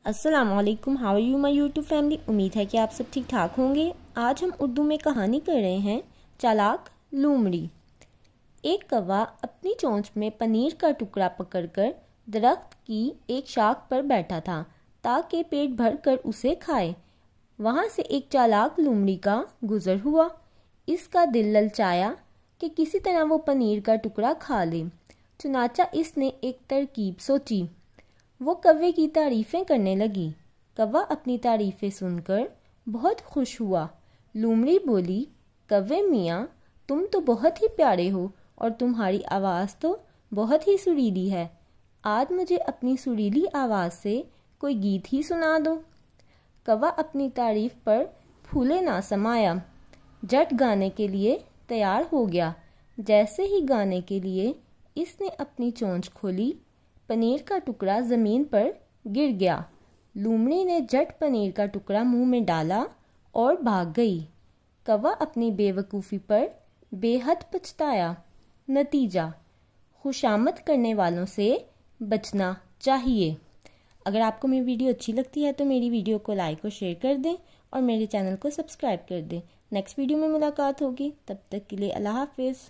अस्सलामुअलैकुम, how are you my YouTube family. उम्मीद है कि आप सब ठीक ठाक होंगे। आज हम उर्दू में कहानी कर रहे हैं चालाक लोमड़ी। एक कौवा अपनी चोंच में पनीर का टुकड़ा पकड़कर दरख्त की एक शाख पर बैठा था ताकि पेट भर कर उसे खाए। वहाँ से एक चालाक लोमड़ी का गुजर हुआ। इसका दिल ललचाया कि किसी तरह वो पनीर का टुकड़ा खा ले। चुनाचा इसने एक तरकीब सोची। वो कौवे की तारीफ़ें करने लगी। कौवा अपनी तारीफ़ें सुनकर बहुत खुश हुआ। लोमड़ी बोली, कौवे मियाँ, तुम तो बहुत ही प्यारे हो और तुम्हारी आवाज़ तो बहुत ही सुरीली है। आज मुझे अपनी सुरीली आवाज़ से कोई गीत ही सुना दो। कौवा अपनी तारीफ़ पर फूले ना समाया, झट गाने के लिए तैयार हो गया। जैसे ही गाने के लिए इसने अपनी चोंच खोली, पनीर का टुकड़ा ज़मीन पर गिर गया। लोमड़ी ने झट पनीर का टुकड़ा मुंह में डाला और भाग गई। कौवा अपनी बेवकूफ़ी पर बेहद पछताया। नतीजा, खुशामद करने वालों से बचना चाहिए। अगर आपको मेरी वीडियो अच्छी लगती है तो मेरी वीडियो को लाइक और शेयर कर दें और मेरे चैनल को सब्सक्राइब कर दें। नेक्स्ट वीडियो में मुलाकात होगी, तब तक के लिए अल्लाह हाफिज़।